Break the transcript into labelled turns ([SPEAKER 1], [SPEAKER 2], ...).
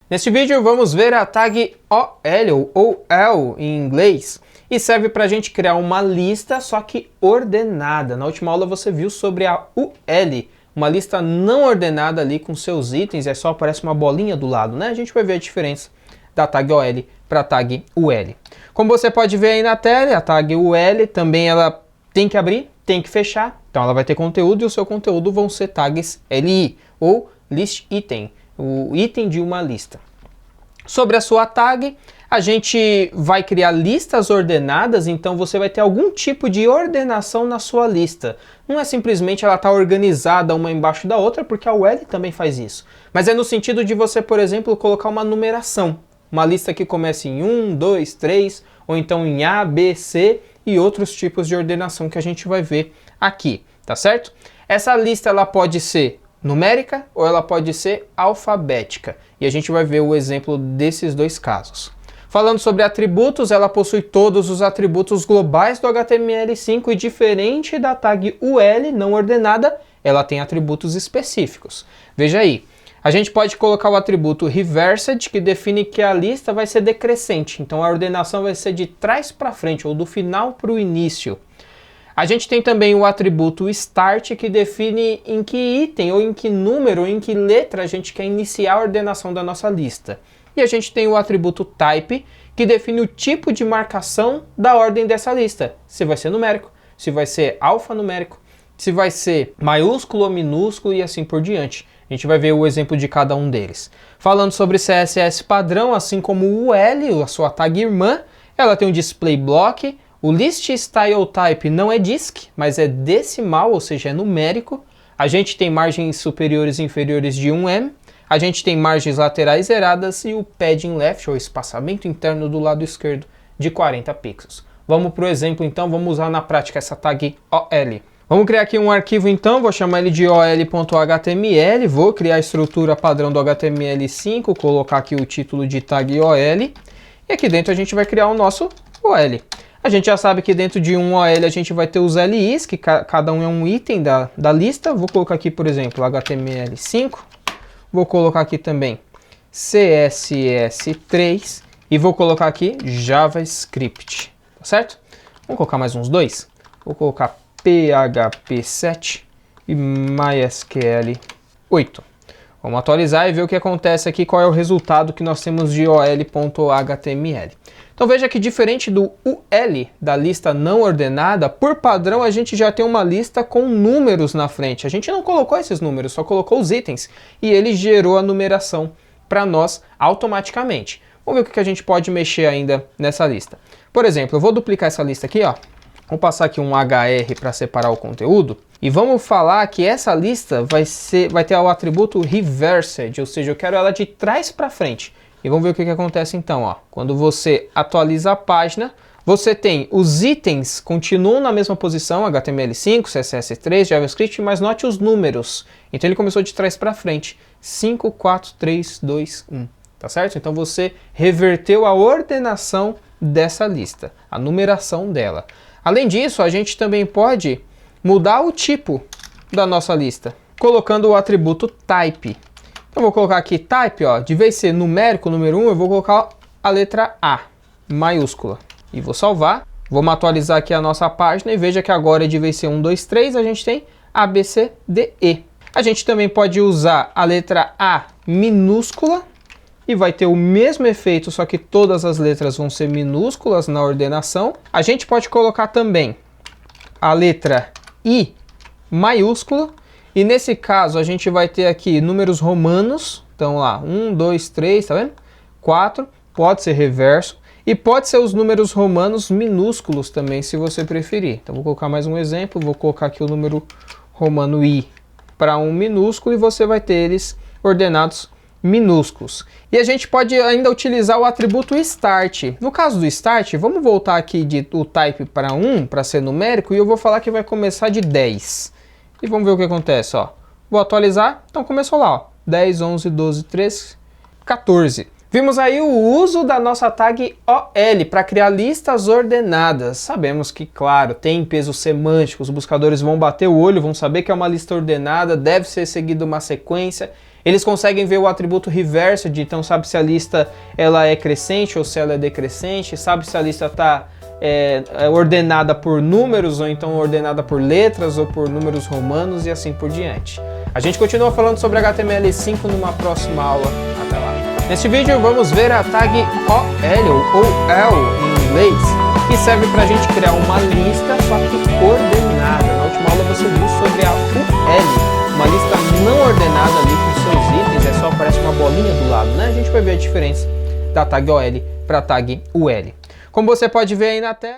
[SPEAKER 1] Neste vídeo vamos ver a tag OL ou L em inglês e serve para a gente criar uma lista, só que ordenada. Na última aula você viu sobre a UL, uma lista não ordenada ali com seus itens, e só aparece uma bolinha do lado, né? A gente vai ver a diferença da tag OL para a tag UL. Como você pode ver aí na tela, a tag UL também ela tem que abrir, tem que fechar, então ela vai ter conteúdo e o seu conteúdo vão ser tags LI ou list item, o item de uma lista. Sobre a sua tag, a gente vai criar listas ordenadas, então você vai ter algum tipo de ordenação na sua lista. Não é simplesmente ela estar organizada uma embaixo da outra, porque a UL também faz isso. Mas é no sentido de você, por exemplo, colocar uma numeração. Uma lista que comece em 1, 2, 3, ou então em A, B, C e outros tipos de ordenação que a gente vai ver aqui, tá certo? Essa lista ela pode ser numérica ou ela pode ser alfabética. E a gente vai ver o exemplo desses dois casos. Falando sobre atributos, ela possui todos os atributos globais do HTML5 e diferente da tag UL não ordenada, ela tem atributos específicos. Veja aí, a gente pode colocar o atributo reversed, que define que a lista vai ser decrescente. Então a ordenação vai ser de trás para frente ou do final para o início. A gente tem também o atributo start, que define em que item, ou em que número, ou em que letra a gente quer iniciar a ordenação da nossa lista. E a gente tem o atributo type, que define o tipo de marcação da ordem dessa lista. Se vai ser numérico, se vai ser alfanumérico, se vai ser maiúsculo ou minúsculo e assim por diante. A gente vai ver o exemplo de cada um deles. Falando sobre CSS padrão, assim como o UL, a sua tag irmã, ela tem um display block. O list style type não é disk, mas é decimal, ou seja, é numérico. A gente tem margens superiores e inferiores de 1em. A gente tem margens laterais zeradas e o padding left, ou espaçamento interno do lado esquerdo, de 40 pixels. Vamos para o exemplo então, vamos usar na prática essa tag OL. Vamos criar aqui um arquivo então, vou chamar ele de ol.html, vou criar a estrutura padrão do HTML5, colocar aqui o título de tag OL, e aqui dentro a gente vai criar o nosso OL. A gente já sabe que dentro de um OL a gente vai ter os LIs, que cada um é um item da lista. Vou colocar aqui, por exemplo, HTML5. Vou colocar aqui também CSS3. E vou colocar aqui JavaScript. Tá certo? Vamos colocar mais uns dois. Vou colocar PHP7 e MySQL8. Vamos atualizar e ver o que acontece aqui, qual é o resultado que nós temos de ol.html. Então veja que diferente do UL, da lista não ordenada, por padrão a gente já tem uma lista com números na frente. A gente não colocou esses números, só colocou os itens. E ele gerou a numeração para nós automaticamente. Vamos ver o que a gente pode mexer ainda nessa lista. Por exemplo, eu vou duplicar essa lista aqui, ó. Vou passar aqui um HR para separar o conteúdo. E vamos falar que essa lista vai ter o atributo reversed, ou seja, eu quero ela de trás para frente. E vamos ver o que acontece então, ó. Quando você atualiza a página, você tem os itens continuam na mesma posição, HTML5, CSS3, JavaScript, mas note os números. Então ele começou de trás para frente, 5, 4, 3, 2, 1. Tá certo? Então você reverteu a ordenação dessa lista, a numeração dela. Além disso, a gente também pode mudar o tipo da nossa lista, colocando o atributo type. Então vou colocar aqui type, ó, de vez de ser numérico, número 1, eu vou colocar a letra A, maiúscula. E vou salvar. Vamos atualizar aqui a nossa página e veja que agora, de vez de ser 1, 2, 3, a gente tem A, B, C, D, E. A gente também pode usar a letra A minúscula e vai ter o mesmo efeito, só que todas as letras vão ser minúsculas na ordenação. A gente pode colocar também a letra I maiúscula. E nesse caso a gente vai ter aqui números romanos. Então lá, 1, 2, 3, tá vendo? 4, pode ser reverso. E pode ser os números romanos minúsculos também, se você preferir. Então vou colocar mais um exemplo. Vou colocar aqui o número romano I para um minúsculo e você vai ter eles ordenados minúsculos. E a gente pode ainda utilizar o atributo start. No caso do start, vamos voltar aqui do type para 1, para ser numérico, e eu vou falar que vai começar de 10. E vamos ver o que acontece, ó. Vou atualizar, então começou lá, ó. 10, 11, 12, 13, 14. Vimos aí o uso da nossa tag OL para criar listas ordenadas. Sabemos que, claro, tem pesos semânticos, os buscadores vão bater o olho, vão saber que é uma lista ordenada, deve ser seguida uma sequência. Eles conseguem ver o atributo reversed, então sabe se a lista ela é crescente ou se ela é decrescente, sabe se a lista está ordenada por números ou então ordenada por letras ou por números romanos e assim por diante. A gente continua falando sobre HTML5 numa próxima aula. Até lá. Neste vídeo vamos ver a tag OL ou L em inglês, que serve para a gente criar uma lista só que ordenada. Na última aula você viu sobre a UL, uma lista não ordenada ali com seus itens, só aparece uma bolinha do lado, né? A gente vai ver a diferença da tag OL para a tag UL. Como você pode ver aí na tela,